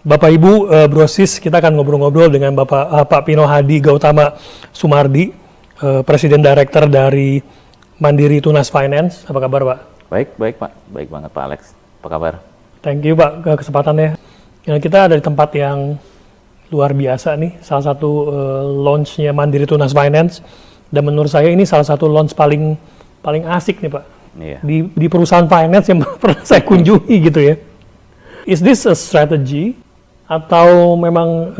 Bapak Ibu Brosis, kita akan ngobrol-ngobrol dengan Pak Pino Hadi Gautama Sumardi, Presiden Director dari Mandiri Tunas Finance. Apa kabar Pak? Baik Pak, baik banget Pak Alex. Apa kabar? Thank you Pak kesempatannya. Kita ada di tempat yang luar biasa nih, salah satu launch-nya Mandiri Tunas Finance. Dan menurut saya ini salah satu launch paling asik nih Pak. Iya. Di perusahaan finance yang pernah saya kunjungi gitu ya. Is this a strategy? Atau memang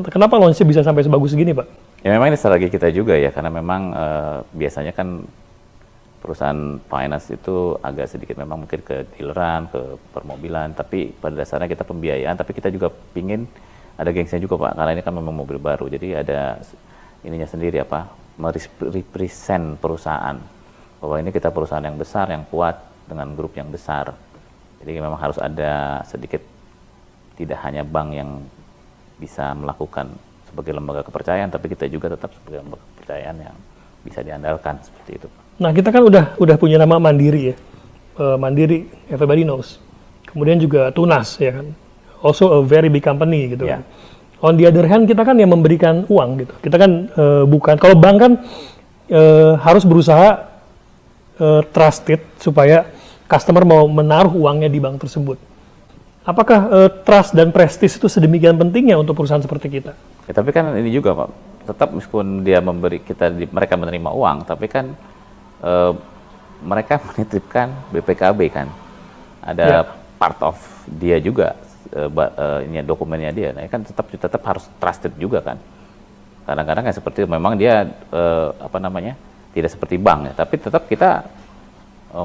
kenapa launch-nya bisa sampai sebagus gini Pak? Ya memang ini strategi kita juga ya, karena memang biasanya kan perusahaan finance itu agak sedikit memang mungkin ke dealeran, ke permobilan, tapi pada dasarnya kita pembiayaan, tapi kita juga pingin ada gengsinya juga Pak, karena ini kan memang mobil baru, jadi ada ininya sendiri apa, merepresent perusahaan, bahwa ini kita perusahaan yang besar, yang kuat, dengan grup yang besar, jadi memang harus ada sedikit, tidak hanya bank yang bisa melakukan sebagai lembaga kepercayaan, tapi kita juga tetap sebagai lembaga kepercayaan yang bisa diandalkan seperti itu. Nah kita kan udah punya nama Mandiri ya, Mandiri everybody knows. Kemudian juga Tunas ya kan, also a very big company gitu kan. On the other hand kita kan yang memberikan uang gitu. Kita kan bukan, kalau bank kan harus berusaha trusted supaya customer mau menaruh uangnya di bank tersebut. Apakah trust dan prestis itu sedemikian pentingnya untuk perusahaan seperti kita? Ya, tapi kan ini juga Pak, tetap meskipun dia memberi kita, mereka menerima uang, tapi kan mereka menitipkan BPKB kan, ada part of dia juga, ini dokumennya dia, nah kan tetap harus trusted juga kan. Kadang-kadang kan seperti memang dia tidak seperti bank ya, tapi tetap kita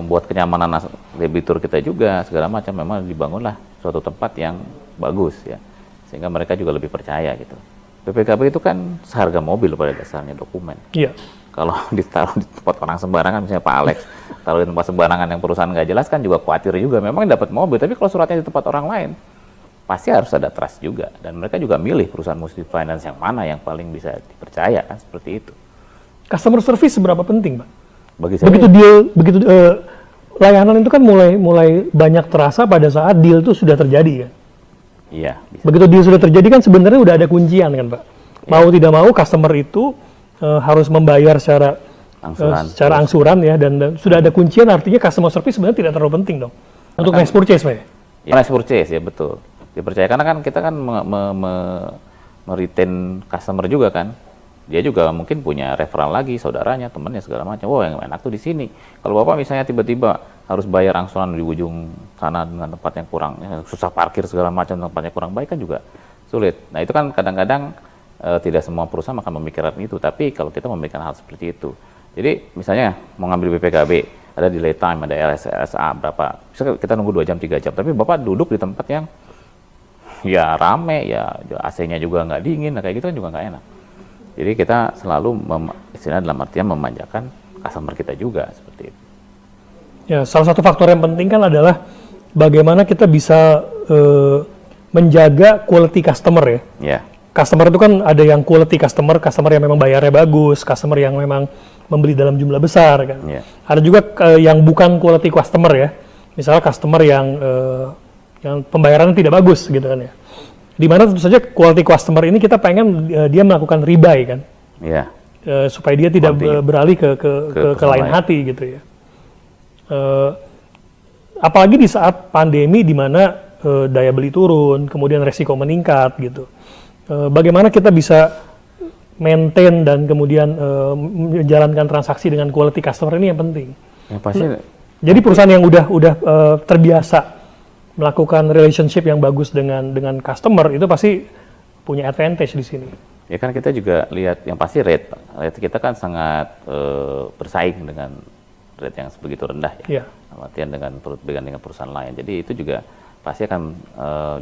buat kenyamanan debitur kita juga segala macam, memang dibangunlah suatu tempat yang bagus ya, sehingga mereka juga lebih percaya gitu. BPKB itu kan seharga mobil pada dasarnya dokumen. Iya. Kalau ditaruh di tempat orang sembarangan, misalnya Pak Alex taruh di tempat sembarangan yang perusahaan nggak jelas kan juga khawatir juga. Memang dapat mobil, tapi kalau suratnya di tempat orang lain, pasti harus ada trust juga. Dan mereka juga milih perusahaan multi finance yang mana yang paling bisa dipercaya kan, seperti itu. Customer service seberapa penting Pak? Bagi saya, begitu layanan itu kan mulai banyak terasa pada saat deal itu sudah terjadi kan. Iya. Bisa. Begitu deal sudah terjadi kan sebenarnya udah ada kuncian kan Pak. Mau tidak mau customer itu harus membayar secara angsuran ya, dan sudah ada kuncian, artinya customer service sebenarnya tidak terlalu penting dong untuk next purchase Pak. Ya, next purchase ya betul. Dipercaya karena kan kita kan meretain customer juga kan. Dia juga mungkin punya referral lagi, saudaranya, temannya segala macam. Wah, yang enak tuh di sini. Kalau Bapak misalnya tiba-tiba harus bayar angsuran di ujung sana dengan tempat yang kurang, susah parkir segala macam, tempatnya kurang baik kan juga sulit. Nah, itu kan kadang-kadang tidak semua perusahaan akan memikirkan itu, tapi kalau kita memikirkan hal seperti itu. Jadi, misalnya mau ngambil BPKB, ada delay time, ada LSA berapa. Bisa kita nunggu 2 jam, 3 jam, tapi Bapak duduk di tempat yang ya rame, ya AC-nya juga nggak dingin, nah kayak gitu kan juga nggak enak. Jadi kita selalu istilahnya dalam artian memanjakan customer kita juga seperti itu. Ya, salah satu faktor yang penting kan adalah bagaimana kita bisa menjaga quality customer ya. Ya. Customer itu kan ada yang quality customer yang memang bayarnya bagus, customer yang memang membeli dalam jumlah besar kan. Ya. Ada juga yang bukan quality customer ya. Misalnya customer yang pembayarannya tidak bagus gitu kan ya. Di mana tentu saja quality customer ini kita pengen dia melakukan rebuy kan, supaya dia tidak beralih ke lain hati gitu ya. Apalagi di saat pandemi di mana daya beli turun, kemudian resiko meningkat gitu. Bagaimana kita bisa maintain dan kemudian menjalankan transaksi dengan quality customer ini yang penting. Ya, pasti. Jadi perusahaan yang udah terbiasa melakukan relationship yang bagus dengan customer itu pasti punya advantage di sini. Ya kan kita juga lihat yang pasti rate kita kan sangat bersaing dengan rate yang sebegitu rendah ya. Artian dengan perusahaan lain. Jadi itu juga pasti akan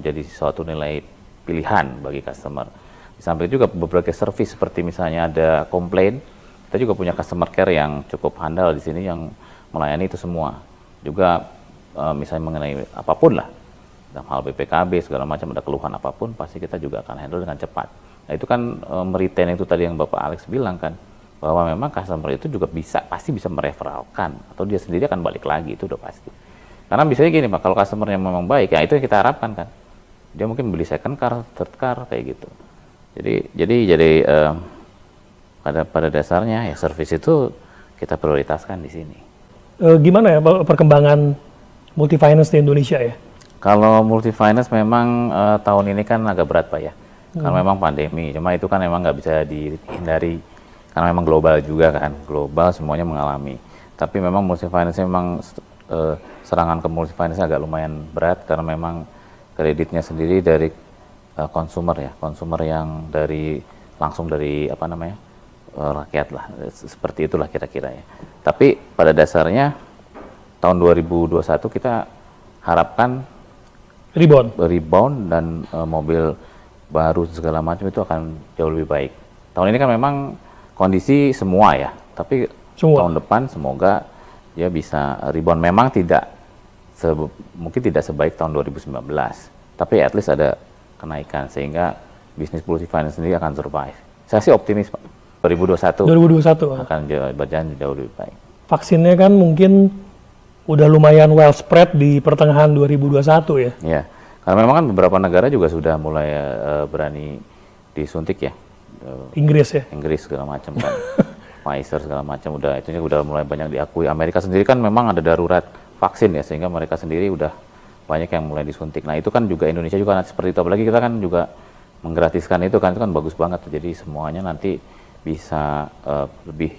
jadi suatu nilai pilihan bagi customer. Di samping juga beberapa service seperti misalnya ada komplain, kita juga punya customer care yang cukup handal di sini yang melayani itu semua. Juga misalnya mengenai apapun lah, dalam hal BPKB segala macam, ada keluhan apapun, pasti kita juga akan handle dengan cepat. Nah itu kan meretain itu tadi yang Bapak Alex bilang kan, bahwa memang customer itu juga pasti bisa mereferalkan, atau dia sendiri akan balik lagi, itu udah pasti. Karena biasanya gini Pak, kalau customer yang memang baik, ya itu yang kita harapkan kan. dia mungkin beli second car, third car kayak gitu. Jadi pada dasarnya ya service itu kita prioritaskan di sini. Gimana ya perkembangan multi finance di Indonesia ya? Kalau multi finance memang tahun ini kan agak berat Pak ya, karena memang pandemi. Cuma itu kan memang nggak bisa dihindari, karena memang global juga kan, global semuanya mengalami. Tapi memang multi finance memang serangan ke multi finance agak lumayan berat, karena memang kreditnya sendiri dari konsumer yang langsung dari rakyat lah, seperti itulah kira-kira ya. Tapi pada dasarnya tahun 2021 kita harapkan rebound dan mobil baru segala macam itu akan jauh lebih baik. Tahun ini kan memang kondisi semua ya, tapi tahun depan semoga dia bisa rebound. Memang mungkin tidak sebaik tahun 2019, tapi at least ada kenaikan sehingga bisnis multi finance sendiri akan survive. Saya sih optimis Pak, 2021 akan berjalan jauh lebih baik. Vaksinnya kan mungkin udah lumayan well spread di pertengahan 2021 ya? Iya, karena memang kan beberapa negara juga sudah mulai berani disuntik ya. Inggris ya? Inggris segala macam kan, Pfizer segala macam udah mulai banyak diakui. Amerika sendiri kan memang ada darurat vaksin ya, sehingga mereka sendiri udah banyak yang mulai disuntik. Nah itu kan juga Indonesia juga nanti seperti itu, apalagi kita kan juga menggratiskan itu kan bagus banget. Jadi semuanya nanti bisa lebih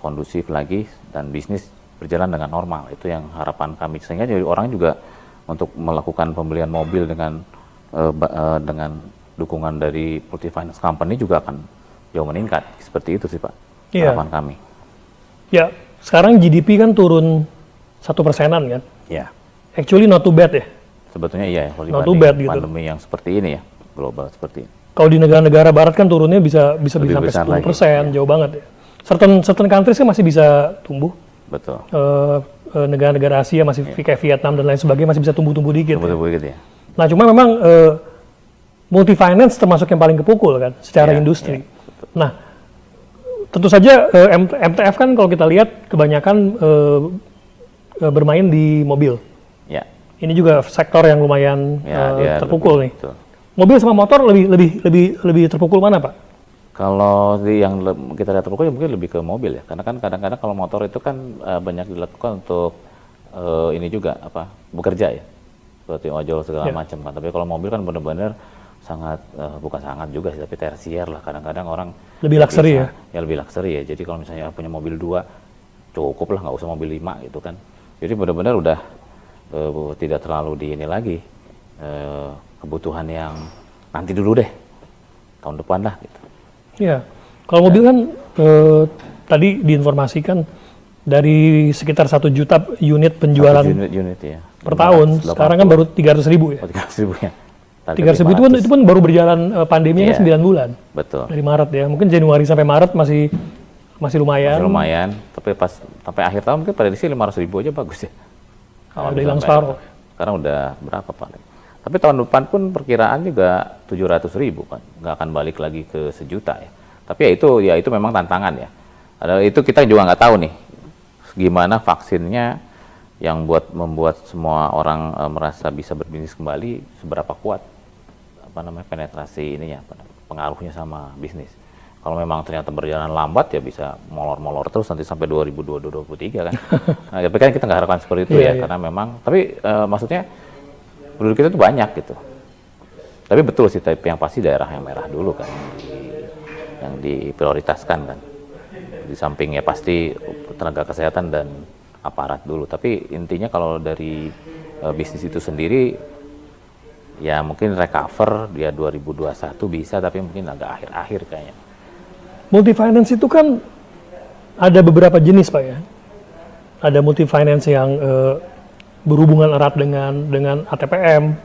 kondusif lagi dan bisnis berjalan dengan normal. Itu yang harapan kami, sehingga jadi orang juga untuk melakukan pembelian mobil dengan dukungan dari multi finance company juga akan jauh meningkat. Seperti itu sih Pak, harapan kami. Ya, sekarang GDP kan turun 1%-an kan? Ya. Actually not too bad ya? Sebetulnya iya ya, kalau not too bad gitu. Pandemi yang seperti ini ya, global seperti ini. Kalau di negara-negara barat kan turunnya bisa sampai 10%, jauh banget ya. Certain countries kan masih bisa tumbuh. Betul. Negara-negara Asia masih kayak Vietnam dan lain sebagainya masih bisa tumbuh-tumbuh dikit. Dikit ya. Nah cuma memang multi finance termasuk yang paling kepukul kan secara industri. Nah tentu saja MTF kan kalau kita lihat kebanyakan bermain di mobil. Ya. Ini juga sektor yang lumayan terpukul nih. Betul. Mobil sama motor lebih terpukul mana Pak? Kalau yang kita lihat terpukul mungkin lebih ke mobil ya, karena kan kadang-kadang kalau motor itu kan banyak dilakukan untuk ini juga bekerja ya, seperti ojol segala macam kan. Tapi kalau mobil kan benar-benar sangat bukan sangat juga sih, tapi tersier lah. Kadang-kadang orang lebih luxury ya. Ya lebih luxury ya. Jadi kalau misalnya punya mobil 2 cukup lah, nggak usah mobil 5 gitu kan. Jadi benar-benar udah tidak terlalu di ini lagi kebutuhan yang nanti dulu deh, tahun depan lah gitu. Iya, kalau mobil kan tadi diinformasikan dari sekitar 1 juta unit penjualan unit ya per tahun, sekarang kan baru 300.000 ya. 300.000 ya. 300.000 itu pun baru berjalan pandeminya kan 9 bulan. Betul. Dari Maret ya, mungkin Januari sampai Maret masih lumayan. Masih lumayan, tapi pas sampai akhir tahun mungkin prediksi 500.000 aja bagus ya. Kalau udah hilang separuh. Sekarang udah berapa paling? Tapi tahun depan pun perkiraan juga 700.000 kan, nggak akan balik lagi ke 1 juta ya. Tapi ya itu memang tantangan ya. Itu kita juga nggak tahu nih, gimana vaksinnya yang membuat semua orang merasa bisa berbisnis kembali, seberapa kuat penetrasi ininya, pengaruhnya sama bisnis. Kalau memang ternyata berjalan lambat ya bisa molor-molor terus nanti sampai 2022-2023 kan. Nah, tapi kan kita nggak harapkan seperti itu ya, karena memang, tapi maksudnya penduduk kita tuh banyak gitu. Tapi betul sih, tapi yang pasti daerah yang merah dulu kan, yang diprioritaskan kan. Di sampingnya pasti tenaga kesehatan dan aparat dulu. Tapi intinya kalau dari bisnis itu sendiri, ya mungkin recover dia 2021 bisa, tapi mungkin agak akhir-akhir kayaknya. Multi finance itu kan ada beberapa jenis Pak ya. Ada multi finance yang berhubungan erat dengan ATPM,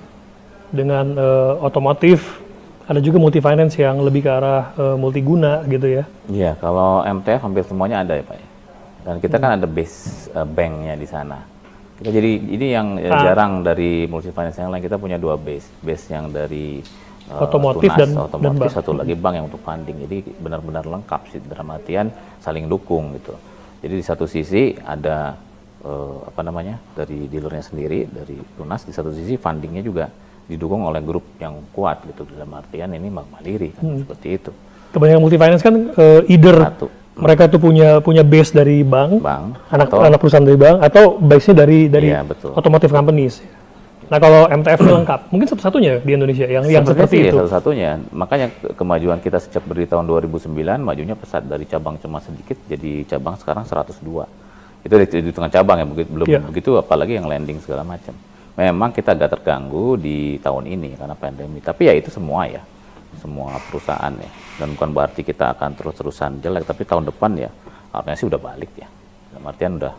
dengan otomotif. Ada juga multi finance yang lebih ke arah multiguna gitu ya. Iya, kalau MTF hampir semuanya ada ya Pak. Dan kita kan ada base banknya di sana. Kita jadi ini yang jarang dari multi finance yang lain, kita punya 2 base yang dari otomotif tunas, dan satu lagi bank yang untuk funding. Jadi benar-benar lengkap sih, dalam artian saling dukung gitu. Jadi di satu sisi ada dari dealernya sendiri, dari Tunas. Di satu sisi fundingnya juga didukung oleh grup yang kuat gitu, dalam artian ini Bank Mandiri kan, seperti itu. Kebanyakan multi finance kan either mereka tuh punya base dari bank, anak perusahaan dari bank, atau base-nya dari automotive companies. Nah kalau MTF itu lengkap, mungkin satu-satunya di Indonesia yang seperti itu. Satu-satunya, makanya kemajuan kita sejak berdiri tahun 2009, majunya pesat dari cabang cuma sedikit, jadi cabang sekarang 102. Itu di tengah cabang ya, belum begitu apalagi yang landing segala macam. Memang kita agak terganggu di tahun ini karena pandemi, tapi ya itu semua perusahaan ya, dan bukan berarti kita akan terus-terusan jelek, tapi tahun depan ya harusnya sih udah balik ya, dalam artian udah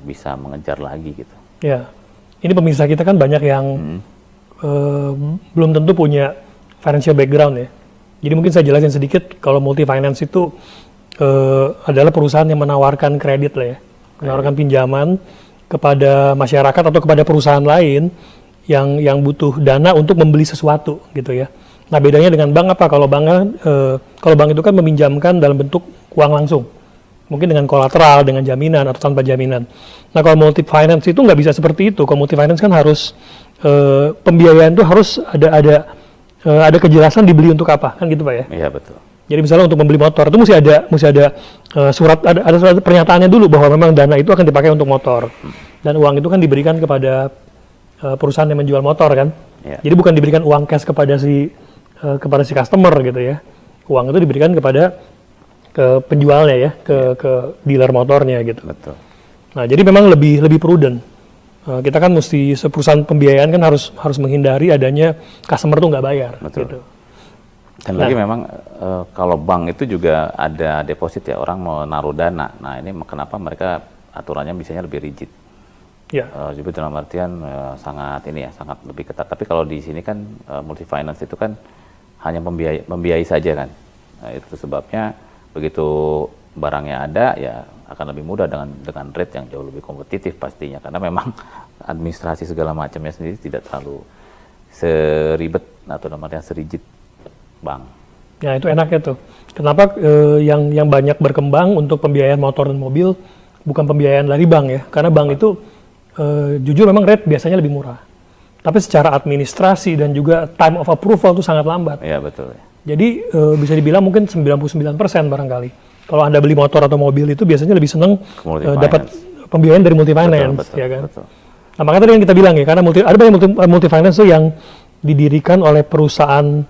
bisa mengejar lagi gitu. Ya, ini pemirsa kita kan banyak yang belum tentu punya financial background ya, jadi mungkin saya jelasin sedikit. Kalau multi finance itu adalah perusahaan yang menawarkan kredit lah ya, menawarkan pinjaman kepada masyarakat atau kepada perusahaan lain yang butuh dana untuk membeli sesuatu gitu ya. Nah bedanya dengan bank apa? Kalau bank itu kan meminjamkan dalam bentuk uang langsung, mungkin dengan kolateral, dengan jaminan atau tanpa jaminan. Nah kalau multi finance itu nggak bisa seperti itu. Kalau multi finance kan harus pembiayaan itu harus ada kejelasan dibeli untuk apa, kan gitu Pak ya? Iya betul. Jadi misalnya untuk membeli motor itu mesti ada surat, ada surat pernyataannya dulu bahwa memang dana itu akan dipakai untuk motor, dan uang itu kan diberikan kepada perusahaan yang menjual motor kan. Ya. Jadi bukan diberikan uang cash kepada si customer gitu ya. Uang itu diberikan kepada penjualnya ya, ke dealer motornya gitu. Betul. Nah jadi memang lebih prudent. Kita kan mesti, perusahaan pembiayaan kan harus menghindari adanya customer tuh nggak bayar. Betul. Gitu. Dan lagi memang kalau bank itu juga ada deposit ya, orang mau naruh dana. Nah ini kenapa mereka aturannya biasanya lebih rigid. Ya. Jadi dalam artian sangat lebih ketat. Tapi kalau di sini kan multi finance itu kan hanya membiayai saja kan. Nah, itu sebabnya begitu barangnya ada ya akan lebih mudah dengan rate yang jauh lebih kompetitif pastinya, karena memang administrasi segala macamnya sendiri tidak terlalu seribet atau dalam artian serigid bank. Ya itu enaknya tuh. Kenapa yang banyak berkembang untuk pembiayaan motor dan mobil bukan pembiayaan dari bank ya? Karena bank itu jujur memang rate biasanya lebih murah. Tapi secara administrasi dan juga time of approval itu sangat lambat. Iya betul. Jadi bisa dibilang mungkin 99% barangkali. Kalau Anda beli motor atau mobil itu biasanya lebih senang dapat pembiayaan dari multi finance, ya kan? Betul. Nah makanya tadi yang kita bilang ya, karena ada banyak multi finance tuh yang didirikan oleh perusahaan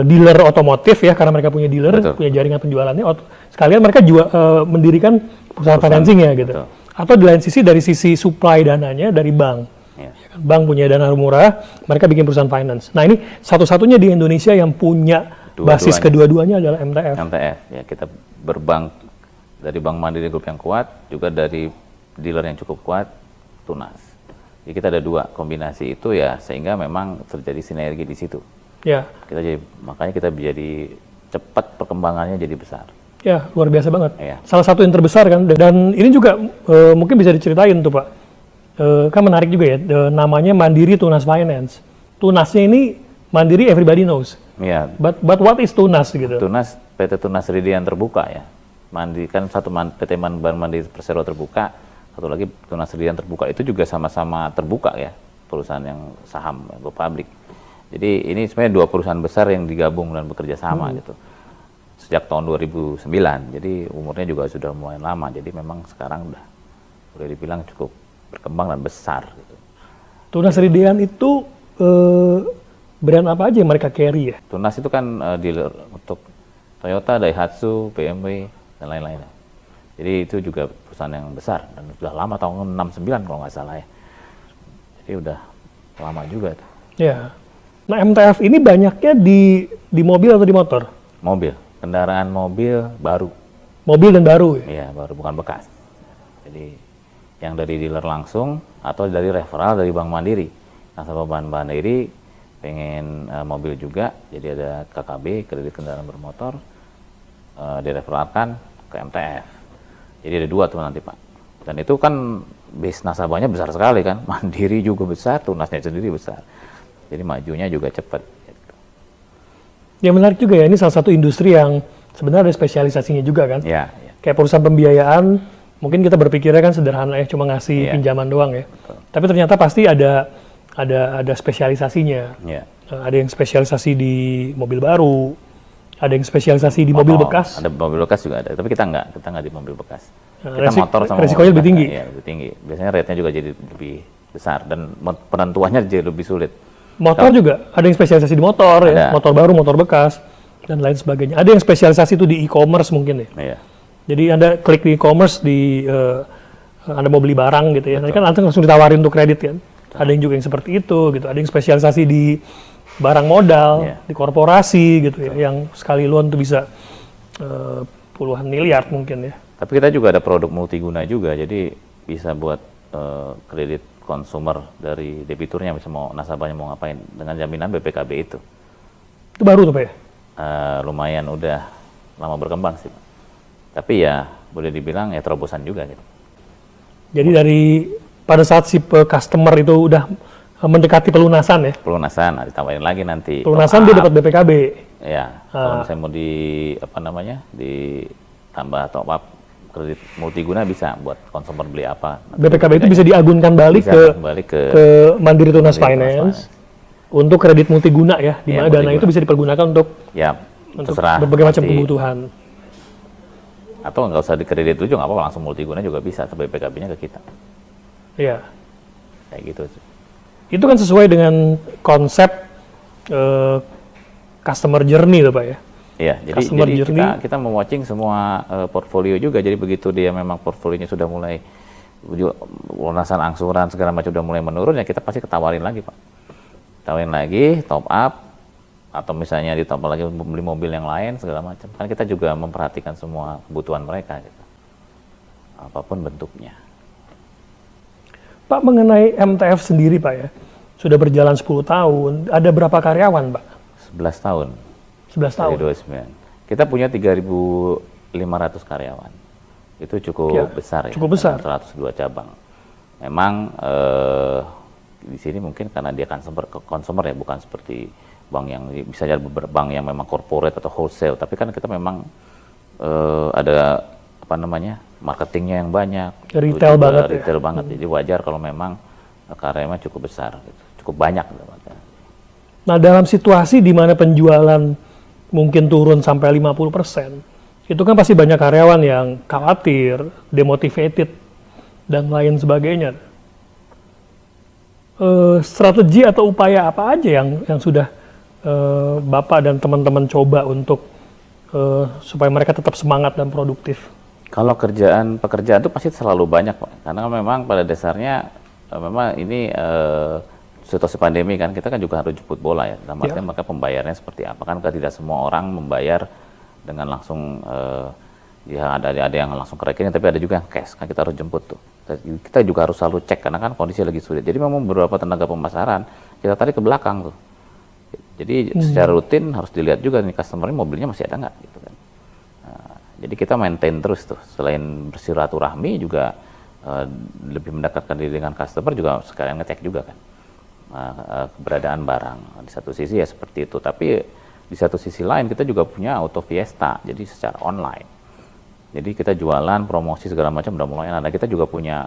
dealer otomotif ya, karena mereka punya dealer, punya jaringan penjualannya. Sekalian mereka juga mendirikan perusahaan financing ya gitu. Betul. Atau di lain sisi dari sisi supply dananya dari bank. Ya. Bank punya dana murah, mereka bikin perusahaan finance. Nah ini satu-satunya di Indonesia yang punya basis kedua-duanya adalah MTF. MTF ya, kita berbank dari Bank Mandiri Group yang kuat, juga dari dealer yang cukup kuat, Tunas. Jadi kita ada dua kombinasi itu ya, sehingga memang terjadi sinergi di situ. Ya. Makanya kita jadi cepat perkembangannya jadi besar. Ya, luar biasa banget. Ya. Salah satu yang terbesar kan, dan ini juga mungkin bisa diceritain tuh Pak. Kan menarik juga ya, namanya Mandiri Tunas Finance. Tunasnya ini Mandiri everybody knows. Ya. But what is Tunas gitu? Tunas, PT Tunas Ridean terbuka ya. Mandiri kan satu PT Bank Mandiri Persero terbuka, satu lagi Tunas Ridean terbuka, itu juga sama-sama terbuka ya, perusahaan yang saham go public. Jadi ini sebenarnya dua perusahaan besar yang digabung dan bekerja sama gitu. Sejak tahun 2009. Jadi umurnya juga sudah lumayan lama. Jadi memang sekarang boleh dibilang cukup berkembang dan besar gitu. Tunas Ridean itu brand apa aja yang mereka carry ya? Tunas itu kan dealer untuk Toyota, Daihatsu, BMW, dan lain-lain. Jadi itu juga perusahaan yang besar dan sudah lama, tahun 69 kalau nggak salah ya. Jadi udah lama juga tuh. Ya. Nah MTF ini banyaknya di mobil atau di motor? Mobil, kendaraan mobil baru. Mobil dan baru ya? Iya, baru, bukan bekas. Jadi yang dari dealer langsung atau dari referral dari Bank Mandiri. Nasabah Bank Mandiri pengen mobil juga, jadi ada KKB, kredit kendaraan bermotor, direferalkan ke MTF. Jadi ada dua tuh nanti Pak. Dan itu kan base nasabahnya besar sekali kan, Mandiri juga besar, Tunasnya sendiri besar. Jadi majunya juga cepat. Gitu. Yang menarik juga ya, ini salah satu industri yang sebenarnya ada spesialisasinya juga kan. Ya, ya. Kayak perusahaan pembiayaan Mungkin kita berpikirnya kan sederhana ya, cuma ngasih pinjaman doang ya. Tapi ternyata pasti ada spesialisasinya. Ada yang spesialisasi di mobil baru, ada yang spesialisasi di mobil bekas. Ada mobil bekas juga ada, tapi kita nggak di mobil bekas. Kita motor sama resikonya lebih tinggi. Ya, lebih tinggi. Biasanya rate-nya juga jadi lebih besar dan penentuannya jadi lebih sulit. Motor juga ada yang spesialisasi di motor ya, motor baru, motor bekas dan lain sebagainya. Ada yang spesialisasi itu di e-commerce mungkin ya. Iya. Jadi Anda klik di e-commerce Anda mau beli barang gitu ya. Nanti kan Anda langsung ditawarin untuk kredit kan. Ada yang juga yang seperti itu gitu. Ada yang spesialisasi di barang modal, di korporasi gitu ya, yang sekali loan tuh bisa puluhan miliar mungkin ya. Tapi kita juga ada produk multiguna juga, jadi bisa buat kredit konsumer dari debiturnya, bisa mau nasabahnya mau ngapain dengan jaminan BPKB itu. Itu baru tuh Pak ya? Lumayan udah lama berkembang sih, tapi ya boleh dibilang ya terobosan juga gitu. Jadi dari pada saat si customer itu udah mendekati pelunasan ya? Pelunasan, ditambahin lagi nanti. Pelunasan dia dapat BPKB. Ya, kalau misalnya mau ditambah top up kredit multiguna bisa buat konsumer beli apa. BPKB itu bisa diagunkan balik ke Mandiri Tunas Finance untuk kredit multiguna ya, di mana dana itu bisa dipergunakan untuk berbagai macam kebutuhan. Atau nggak usah dikredit dulu juga nggak apa-apa, langsung multiguna juga bisa, tapi BPKB-nya ke kita. Iya. Kayak gitu sih. Itu kan sesuai dengan konsep customer journey tuh Pak ya? Iya, jadi kita mau-watching semua portfolio juga, jadi begitu dia memang portfolionya sudah mulai lunasan angsuran segala macam udah mulai menurun, ya kita pasti ketawarin lagi Pak. Tawarin lagi, top up, atau misalnya ditambah lagi beli mobil yang lain segala macam. Kan kita juga memperhatikan semua kebutuhan mereka gitu. Apapun bentuknya. Pak, mengenai MTF sendiri Pak ya, sudah berjalan 10 tahun, ada berapa karyawan Pak? 11 tahun. 11 tahun. Dari 29. Kita punya 3.500 karyawan. Itu cukup besar ya. Cukup besar. 102 cabang. Memang di sini mungkin karena dia consumer ya, bukan seperti bank yang bisa jadi bank yang memang corporate atau wholesale, tapi kan kita memang ada marketingnya yang banyak, retail banget jadi wajar kalau memang karyawan cukup besar gitu. Cukup banyak gitu. Nah, dalam situasi di mana penjualan mungkin turun sampai 50%, itu kan pasti banyak karyawan yang khawatir, demotivated dan lain sebagainya. Strategi atau upaya apa aja yang sudah Bapak dan teman-teman coba untuk supaya mereka tetap semangat dan produktif? Kalau pekerjaan itu pasti selalu banyak Pak, karena memang pada dasarnya memang ini situasi pandemi kan, kita kan juga harus jemput bola ya, maka pembayarannya seperti apa kan, tidak semua orang membayar dengan langsung ada yang langsung ke rekening, tapi ada juga yang cash kan, kita harus jemput tuh. Kita juga harus selalu cek karena kan kondisi lagi sulit, jadi memang beberapa tenaga pemasaran kita tarik ke belakang tuh. Jadi secara rutin harus dilihat juga nih customer-nya mobilnya masih ada nggak gitu kan. Jadi kita maintain terus tuh, selain bersilaturahmi juga lebih mendekatkan diri dengan customer, juga sekalian ngecek juga kan keberadaan barang. Di satu sisi ya seperti itu, tapi di satu sisi lain kita juga punya Auto Fiesta, jadi secara online. Jadi kita jualan, promosi segala macam udah mulai ada. Kita juga punya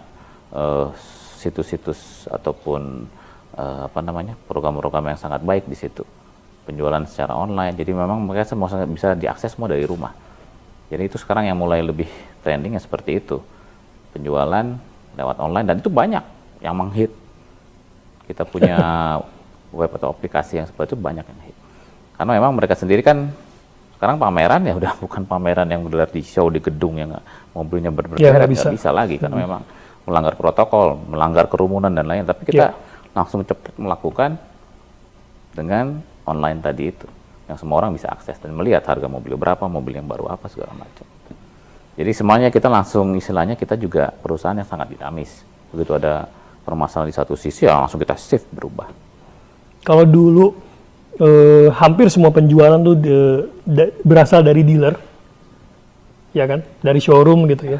situs-situs ataupun program-program yang sangat baik di situ. Penjualan secara online, jadi memang mereka semua bisa diakses semua dari rumah. Jadi itu sekarang yang mulai lebih trendingnya seperti itu. Penjualan lewat online, dan itu banyak yang menghit. Kita punya web atau aplikasi yang seperti itu banyak yang hit. Karena memang mereka sendiri kan sekarang pameran ya udah bukan pameran yang bergelar di show di gedung yang mobilnya nggak bisa lagi, karena memang melanggar protokol, melanggar kerumunan dan lain. Tapi kita langsung cepat melakukan dengan online tadi itu, yang semua orang bisa akses dan melihat harga mobil berapa, mobil yang baru apa segala macam. Jadi semuanya kita langsung, istilahnya kita juga perusahaan yang sangat dinamis. Begitu ada permasalahan di satu sisi ya langsung kita shift berubah. Kalau dulu hampir semua penjualan tuh berasal dari dealer, ya kan, dari showroom gitu ya.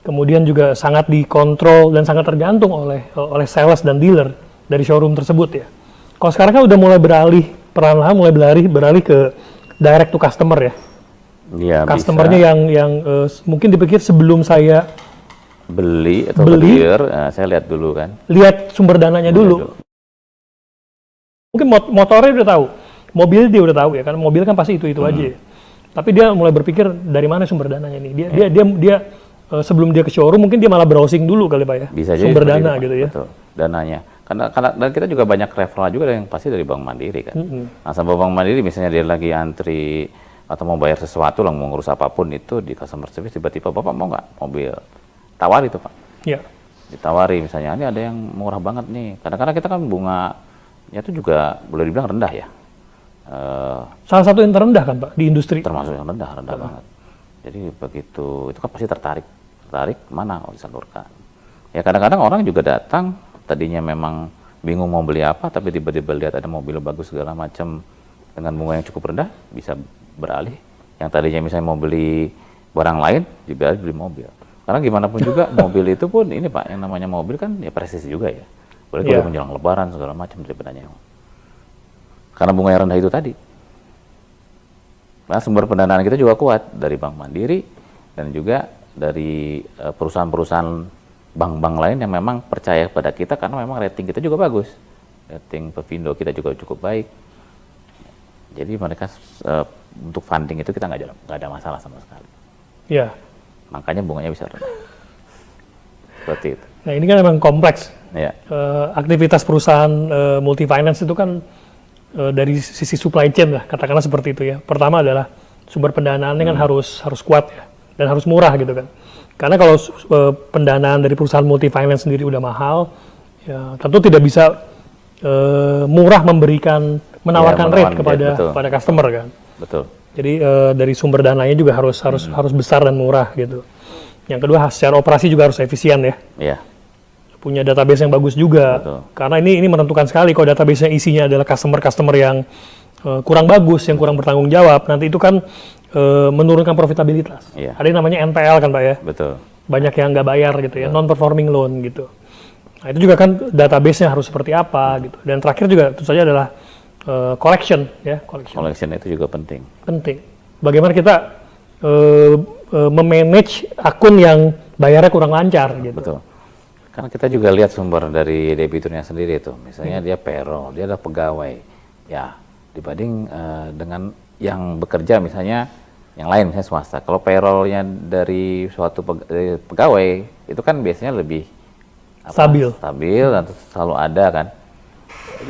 Kemudian juga sangat dikontrol dan sangat tergantung oleh sales dan dealer dari showroom tersebut ya. Kalau sekarang kan udah mulai perlahan-lahan mulai beralih ke direct to customer ya. Iya, customernya yang mungkin dipikir sebelum saya beli atau beli, saya lihat dulu kan. Lihat sumber dananya dulu. Mungkin motornya udah tahu, mobil dia udah tahu ya kan, mobil kan pasti itu aja. Tapi dia mulai berpikir dari mana sumber dananya nih. Dia sebelum dia ke showroom mungkin dia malah browsing dulu kali Pak ya. Bisa sumber dana gitu ya. Betul, dananya. Karena dan kita juga banyak referral juga yang pasti dari Bank Mandiri kan. Nah, sama Bank Mandiri misalnya dia lagi antri atau mau bayar sesuatu lah, mau ngurus apapun itu di customer service tiba-tiba Bapak mau nggak mobil, tawari tuh Pak. Iya. Ditawari misalnya ini ada yang murah banget nih. Kadang-kadang kita kan bunganya itu juga boleh dibilang rendah ya. Salah satu yang terendah kan Pak di industri. Termasuk yang rendah banget. Jadi begitu itu kan pasti tertarik mana disalurkan. Ya kadang-kadang orang juga datang tadinya memang bingung mau beli apa, tapi tiba-tiba lihat ada mobil bagus segala macam dengan bunga yang cukup rendah, bisa beralih. Yang tadinya misalnya mau beli barang lain, juga beli mobil. Karena gimana pun juga mobil itu pun ini Pak, yang namanya mobil kan ya presisi juga ya. Boleh kalau menjelang Lebaran segala macam daripada nyewa. Karena bunga yang rendah itu tadi. Nah sumber pendanaan kita juga kuat dari Bank Mandiri dan juga dari perusahaan-perusahaan bank-bank lain yang memang percaya pada kita karena memang rating kita juga bagus. Rating Pevindo kita juga cukup baik. Jadi mereka untuk funding itu kita nggak ada masalah sama sekali. Iya. Makanya bunganya bisa rendah. Seperti itu. Nah ini kan memang kompleks. Ya. Aktivitas perusahaan multi finance itu kan dari sisi supply chain lah, katakanlah seperti itu ya. Pertama adalah sumber pendanaannya kan harus kuat ya, dan harus murah gitu kan. Karena kalau pendanaan dari perusahaan multi finance sendiri udah mahal, ya tentu tidak bisa murah menawarkan rate kepada customer kan. Betul. Jadi dari sumber dananya juga harus besar dan murah gitu. Yang kedua secara operasi juga harus efisien ya. Iya. Punya database yang bagus juga. Betul. Karena ini menentukan sekali kalau database-nya isinya adalah customer yang kurang bagus, yang kurang bertanggung jawab, nanti itu kan menurunkan profitabilitas. Iya. Ada yang namanya NPL kan Pak ya. Betul. Banyak yang nggak bayar gitu ya, non-performing loan gitu. Nah itu juga kan database-nya harus seperti apa gitu. Dan terakhir juga tentu saja adalah collection ya. Collection itu juga penting. Penting. Bagaimana kita memanage akun yang bayarnya kurang lancar gitu. Betul. Karena kita juga lihat sumber dari debiturnya sendiri itu. Misalnya dia payroll, dia ada pegawai. Ya, dibanding dengan yang bekerja misalnya yang lain misalnya swasta. Kalau payrollnya dari suatu pegawai itu kan biasanya lebih stabil dan selalu ada kan.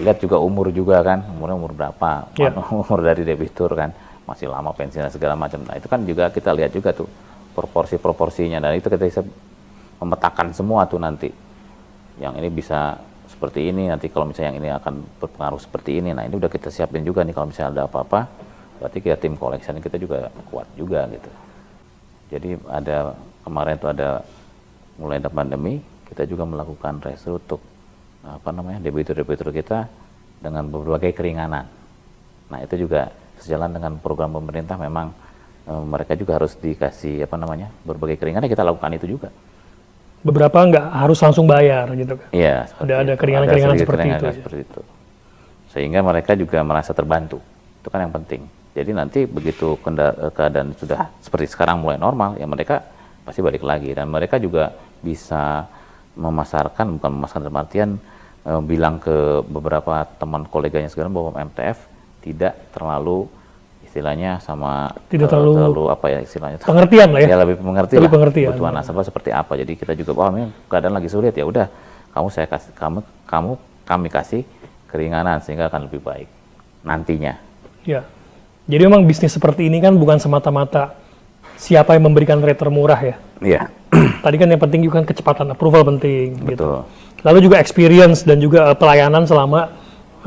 Lihat juga umur juga kan, umur berapa, umur dari debitur kan, masih lama pensiun segala macam. Nah itu kan juga kita lihat juga tuh proporsinya, dan itu kita bisa memetakan semua tuh nanti. Yang ini bisa seperti ini, nanti kalau misalnya yang ini akan berpengaruh seperti ini. Nah ini udah kita siapin juga nih kalau misalnya ada apa-apa, berarti kita tim collection kita juga kuat juga gitu. Jadi ada kemarin tuh ada mulai ada pandemi, kita juga melakukan rekrut untuk debitur kita dengan berbagai keringanan. Nah itu juga sejalan dengan program pemerintah, memang mereka juga harus dikasih berbagai keringanan, kita lakukan itu juga. Beberapa nggak harus langsung bayar gitu kan? Iya. Ada keringanan-keringanan seperti itu. Sehingga mereka juga merasa terbantu. Itu kan yang penting. Jadi nanti begitu keadaan sudah seperti sekarang mulai normal, ya mereka pasti balik lagi, dan mereka juga bisa bukan memasarkan dalam artian bilang ke beberapa teman koleganya segala bahwa MTF tidak terlalu istilahnya tidak terlalu apa ya istilahnya pengertian lah ya, lebih mengerti lah kebutuhan nasabah seperti apa. Jadi kita juga memang keadaan lagi sulit, ya udah kami kasih keringanan sehingga akan lebih baik nantinya. Ya. Jadi memang bisnis seperti ini kan bukan semata-mata siapa yang memberikan rate termurah ya. Iya. Tadi kan yang penting juga kan kecepatan approval penting. Betul. Gitu. Lalu juga experience dan juga pelayanan selama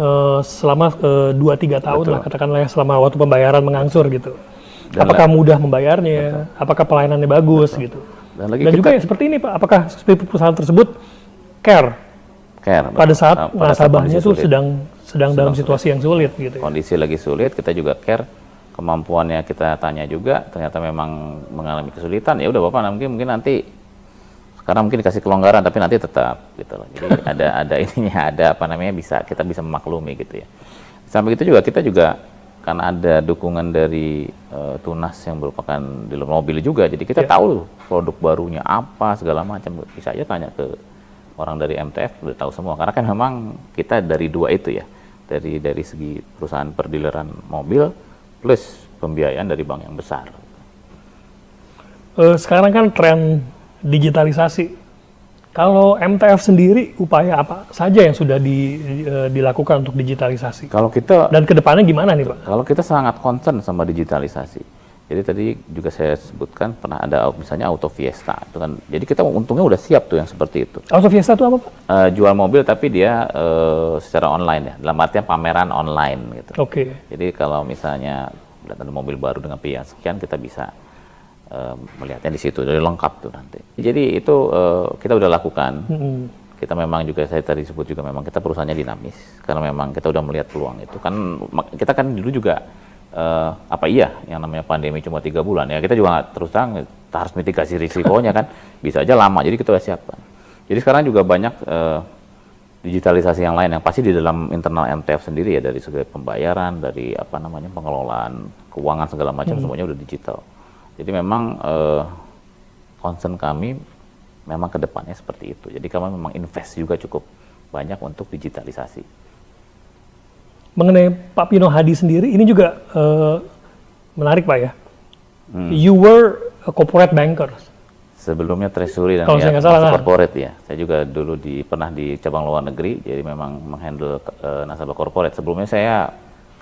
2-3 tahun. Betul. Lah katakanlah ya, selama waktu pembayaran mengangsur gitu. Dan apakah mudah membayarnya? Betul. Apakah pelayanannya bagus? Betul. Gitu. Dan juga ya, seperti ini Pak, apakah perusahaan tersebut care pada saat nasabahnya itu sedang dalam situasi yang sulit gitu. Kondisi lagi sulit, kita juga care, kemampuannya kita tanya juga, ternyata memang mengalami kesulitan, ya udah Bapak mungkin nanti sekarang mungkin dikasih kelonggaran tapi nanti tetap gitu loh. Jadi ada ininya, kita bisa memaklumi gitu ya. Sampai itu juga kita juga karena ada dukungan dari Tunas yang merupakan dealer mobil juga, jadi kita tahu produk barunya apa segala macam, bisa aja tanya ke orang dari MTF udah tahu semua, karena kan memang kita dari dua itu ya, dari segi perusahaan perdileran mobil plus pembiayaan dari bank yang besar. Sekarang kan tren digitalisasi. Kalau MTF sendiri, upaya apa saja yang sudah dilakukan untuk digitalisasi? Kalau kita dan kedepannya gimana nih, Pak? Kalau kita sangat concern sama digitalisasi. Jadi tadi juga saya sebutkan pernah ada misalnya Auto Fiesta, itu kan. Jadi kita untungnya udah siap tuh yang seperti itu. Auto Fiesta itu apa, Pak? Jual mobil tapi dia secara online ya, dalam artian pameran online gitu. Oke. Jadi kalau misalnya ada mobil baru dengan biaya sekian, kita bisa melihatnya di situ, jadi lengkap tuh nanti. Jadi itu kita udah lakukan. Kita memang juga, saya tadi sebut juga memang kita perusahaannya dinamis, karena memang kita udah melihat peluang itu. Kan kita kan dulu juga apa iya yang namanya pandemi cuma 3 bulan ya, kita juga terus terang harus mitigasi risikonya kan, bisa aja lama, jadi kita udah siapkan. Jadi sekarang juga banyak digitalisasi yang lain yang pasti di dalam internal MTF sendiri ya, dari segi pembayaran, dari apa namanya pengelolaan keuangan segala macam, semuanya udah digital. Jadi memang concern kami memang ke depannya seperti itu. Jadi kami memang invest juga cukup banyak untuk digitalisasi. Mengenai Pak Pino Hadi sendiri, ini juga menarik, Pak ya. You were a corporate banker. Sebelumnya treasury dan ya, corporate ya. Saya juga dulu pernah di cabang luar negeri, jadi memang menghandle nasabah corporate. Sebelumnya saya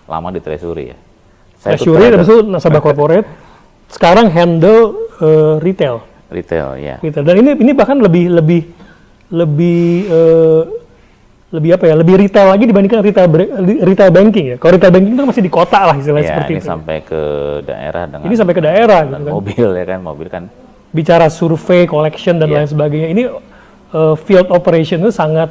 lama di treasury ya. Treasury, habis itu nasabah corporate. Sekarang handle retail. Retail, ya. Retail. Dan ini bahkan lebih apa ya? Lebih retail lagi dibandingkan retail banking ya. Kalau retail banking itu masih di kota lah istilahnya, seperti ini itu. Sampai ke daerah dengan. Ini sampai ke daerah gitu kan. Mobil kan. Bicara survei, collection dan lain sebagainya. Ini field operation itu sangat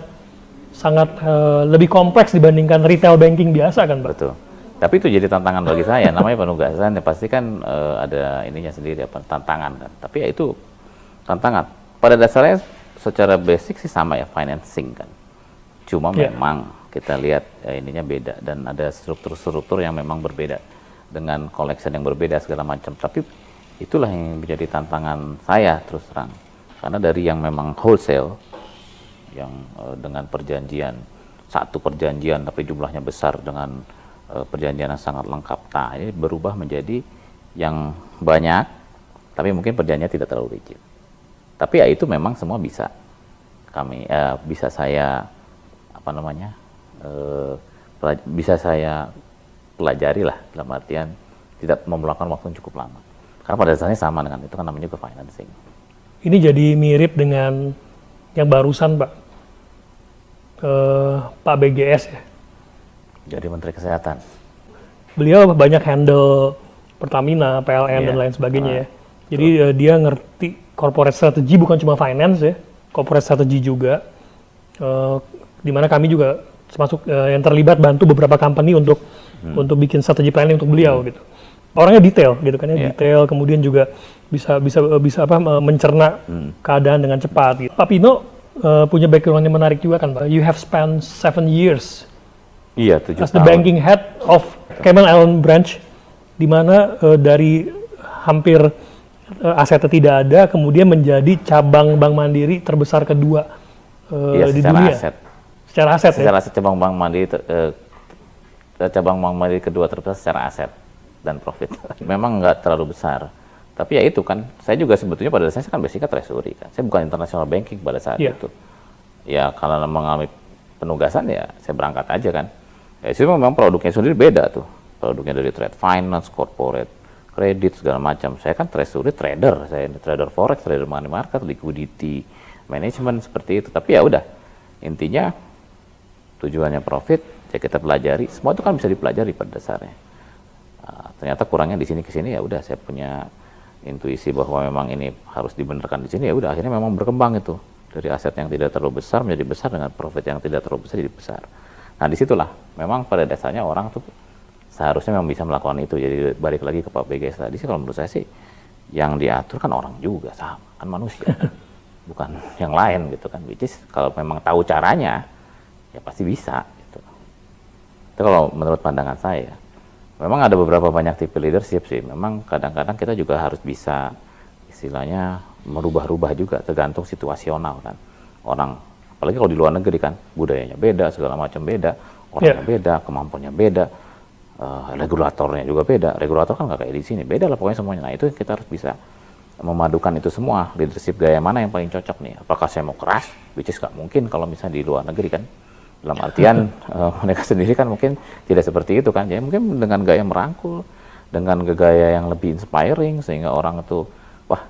lebih kompleks dibandingkan retail banking biasa kan, Pak? Betul. Tapi itu jadi tantangan bagi saya, namanya penugasan ya pasti kan ada ininya sendiri, tantangan kan. Tapi ya itu tantangan. Pada dasarnya secara basic sih sama ya, financing kan. Cuma memang kita lihat ininya beda dan ada struktur-struktur yang memang berbeda dengan collection yang berbeda segala macam. Tapi itulah yang menjadi tantangan saya terus terang. Karena dari yang memang wholesale yang dengan satu perjanjian tapi jumlahnya besar dengan perjanjian yang sangat lengkap. Nah, ini berubah menjadi yang banyak, tapi mungkin perjanjiannya tidak terlalu rigid. Tapi ya itu memang semua bisa bisa saya bisa saya pelajari lah, dalam artian tidak memerlukan waktu yang cukup lama. Karena pada dasarnya sama dengan itu kan namanya juga financing. Ini jadi mirip dengan yang barusan, Pak. Pak BGS ya. Jadi Menteri Kesehatan. Beliau banyak handle Pertamina, PLN dan lain sebagainya ya. Jadi dia ngerti corporate strategy, bukan cuma finance ya, corporate strategy juga. Dimana kami juga termasuk yang terlibat bantu beberapa company untuk bikin strategi planning untuk beliau gitu. Orangnya detail gitu kan ya, detail, kemudian juga bisa mencerna keadaan dengan cepat. Gitu. Pak Pino punya background yang menarik juga kan, Pak. You have spent 7 years. Iya, 7 as the banking head of Cayman Island branch, di mana dari hampir asetnya tidak ada, kemudian menjadi cabang Bank Mandiri terbesar kedua di dunia. Secara aset cabang Bank Mandiri cabang Bank Mandiri kedua terbesar secara aset dan profit. Memang nggak terlalu besar. Tapi ya itu kan, saya juga sebetulnya pada dasarnya kan basicnya treasury kan. Saya bukan international banking pada saat itu. Ya karena mengalami penugasan ya saya berangkat aja kan. Ya itu memang produknya sendiri beda tuh. Produknya dari trade finance, corporate, kredit segala macam. Saya kan treasury trader, saya trader forex, trader money market, liquidity, management seperti itu. Tapi ya udah, intinya tujuannya profit, ya kita pelajari. Semua itu kan bisa dipelajari pada dasarnya. Nah, ternyata kurangnya di sini ke sini ya udah, saya punya intuisi bahwa memang ini harus dibenarkan di sini, ya udah akhirnya memang berkembang itu dari aset yang tidak terlalu besar menjadi besar, dengan profit yang tidak terlalu besar jadi besar. Nah disitulah memang pada dasarnya orang tuh seharusnya memang bisa melakukan itu. Jadi balik lagi ke Pak BGS tadi sih, kalau menurut saya sih yang diatur kan orang juga, sama kan manusia, bukan yang lain gitu kan. Which is kalau memang tahu caranya ya pasti bisa gitu. Itu kalau menurut pandangan saya. memang ada beberapa banyak tipe leadership sih. Memang kadang-kadang kita juga harus bisa istilahnya merubah-rubah juga tergantung situasional kan. Orang, apalagi kalau di luar negeri kan, budayanya beda, segala macam beda, orangnya beda, kemampuannya beda, regulatornya juga beda. Regulator kan nggak kayak di sini, beda lah pokoknya semuanya. Nah itu kita harus bisa memadukan itu semua. Leadership gaya mana yang paling cocok nih? Apakah saya mau keras, which is nggak mungkin kalau misalnya di luar negeri kan. Dalam artian mereka sendiri kan mungkin tidak seperti itu kan. Jadi mungkin dengan gaya merangkul, dengan gaya yang lebih inspiring sehingga orang itu wah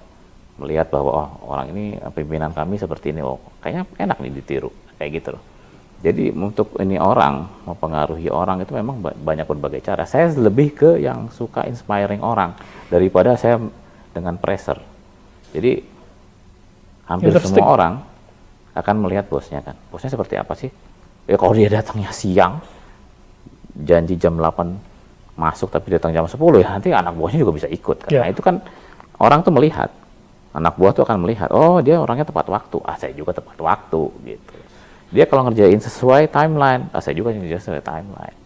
melihat bahwa oh, orang ini pimpinan kami seperti ini, oh kayaknya enak nih ditiru kayak gitu loh. Jadi untuk ini orang mempengaruhi orang itu memang banyak berbagai cara. Saya lebih ke yang suka inspiring orang daripada saya dengan pressure. Jadi hampir semua orang akan melihat bosnya kan. Bosnya seperti apa sih? Ya kalau dia datangnya siang, janji jam 8 masuk tapi datang jam 10 ya nanti anak buahnya juga bisa ikut kan. Nah itu kan orang tuh melihat, anak buah tuh akan melihat, oh dia orangnya tepat waktu, saya juga tepat waktu gitu. Dia kalau ngerjain sesuai timeline, saya juga ngerjain sesuai timeline.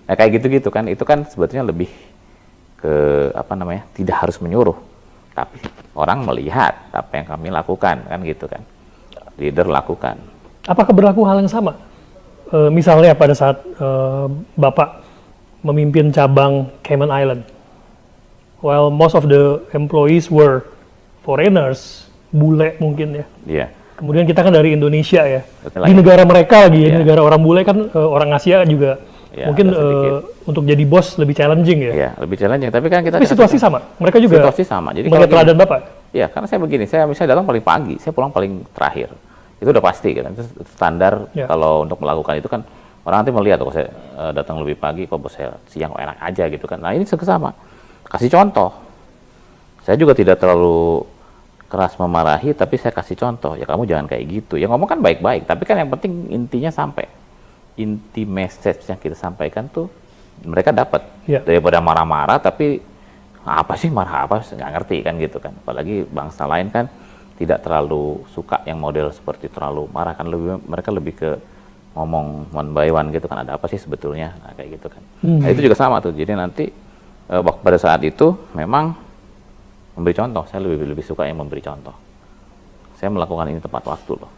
Nah kayak gitu-gitu kan, itu kan sebetulnya lebih ke apa namanya, tidak harus menyuruh, tapi orang melihat apa yang kami lakukan kan gitu kan. Leader lakukan. Apakah berlaku hal yang sama? Misalnya pada saat Bapak memimpin cabang Cayman Island, while most of the employees were foreigners, bule mungkin ya. Iya. Kemudian kita kan dari Indonesia ya. Betul di negara mereka lagi ya, di negara orang bule kan orang Asia juga mungkin untuk jadi bos lebih challenging ya. Iya, lebih challenging. Tapi kan kita. Tapi situasi sama. Mereka juga. Situasi sama. Jadi melihat teladan Bapak. Iya, karena saya begini, saya misalnya datang paling pagi, saya pulang paling terakhir. Itu udah pasti kan, itu standar kalau untuk melakukan itu kan orang nanti melihat kok saya datang lebih pagi, kok bos saya siang kok enak aja gitu kan. Nah ini sama, kasih contoh. Saya juga tidak terlalu keras memarahi, tapi saya kasih contoh. Ya kamu jangan kayak gitu. Ya ngomong kan baik-baik, tapi kan yang penting intinya sampai. Inti message yang kita sampaikan tuh mereka dapat. Daripada marah-marah, tapi apa sih marah apa? Nggak ngerti kan gitu kan. Apalagi bangsa lain kan tidak terlalu suka yang model seperti terlalu marah kan, mereka lebih ke ngomong one by one gitu kan, ada apa sih sebetulnya, nah, kayak gitu kan. Nah itu juga sama tuh, jadi nanti pada saat itu memang memberi contoh, saya lebih suka yang memberi contoh. Saya melakukan ini tepat waktu loh,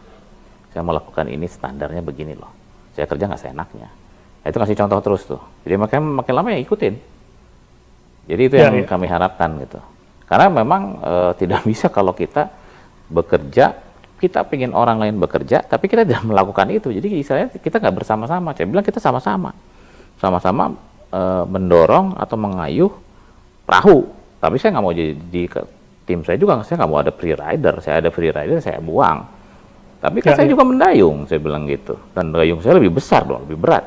saya melakukan ini standarnya begini loh, saya kerja nggak seenaknya. Nah, itu kasih contoh terus tuh, jadi makin lama ya ikutin. Jadi itu yang kami harapkan gitu, karena memang tidak bisa kalau kita bekerja, kita pengen orang lain bekerja, tapi kita tidak melakukan itu. Jadi istilahnya kita nggak bersama-sama. Saya bilang kita sama-sama mendorong atau mengayuh perahu. Tapi saya nggak mau jadi tim saya juga, saya nggak mau ada free rider. Saya ada free rider, saya buang. Tapi kan saya juga mendayung, saya bilang gitu. Dan dayung saya lebih besar dong, lebih berat.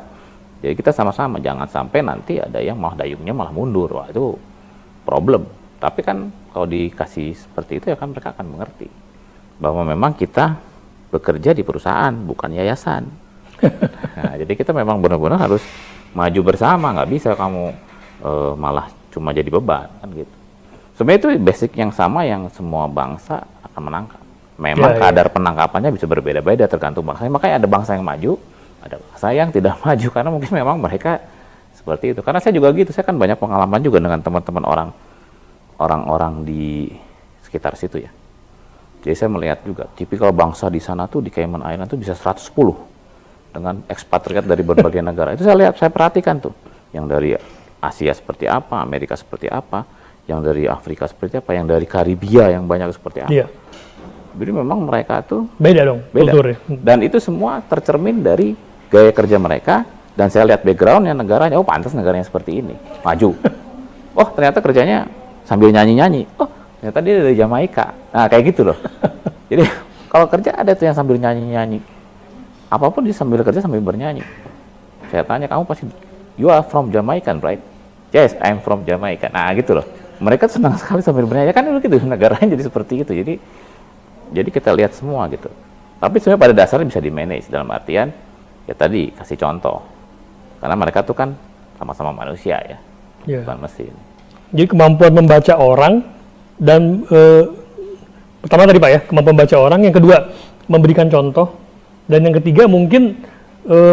Jadi kita sama-sama, jangan sampai nanti ada yang malah dayungnya malah mundur. Wah itu problem. Tapi kan kalau dikasih seperti itu ya kan mereka akan mengerti bahwa memang kita bekerja di perusahaan, bukan yayasan. Nah, jadi kita memang benar-benar harus maju bersama, nggak bisa kamu malah cuma jadi beban, kan gitu. Sebenarnya itu basic yang sama yang semua bangsa akan menangkap. Memang kadar penangkapannya bisa berbeda-beda tergantung bangsa. Makanya ada bangsa yang maju, ada bangsa yang tidak maju, karena mungkin memang mereka seperti itu. Karena saya juga gitu, saya kan banyak pengalaman juga dengan teman-teman orang-orang di sekitar situ ya. Jadi saya melihat juga, tipikal bangsa di sana tuh di Cayman Island tuh bisa 110 dengan ekspatriat dari berbagai negara. Itu saya lihat, saya perhatikan tuh, yang dari Asia seperti apa, Amerika seperti apa, yang dari Afrika seperti apa, yang dari Karibia yang banyak seperti apa. Jadi memang mereka tuh beda dong, kulturnya. Dan itu semua tercermin dari gaya kerja mereka. Dan saya lihat backgroundnya negaranya, oh pantas negaranya seperti ini, maju. Oh ternyata kerjanya sambil nyanyi-nyanyi. Oh ternyata dia dari Jamaika. Nah kayak gitu loh. Jadi kalau kerja ada tuh yang sambil nyanyi-nyanyi. Apapun dia sambil kerja sambil bernyanyi. Saya tanya, kamu pasti you are from Jamaica, right? Yes, I'm from Jamaica. Nah gitu loh. Mereka senang sekali sambil bernyanyi. Kan begitu, negaranya jadi seperti itu. Jadi kita lihat semua gitu. Tapi sebenarnya pada dasarnya bisa di-manage dalam artian ya tadi kasih contoh. Karena mereka tuh kan sama-sama manusia ya, bukan mesin. Jadi kemampuan membaca orang dan pertama tadi Pak ya, kemampuan membaca orang, yang kedua memberikan contoh, dan yang ketiga mungkin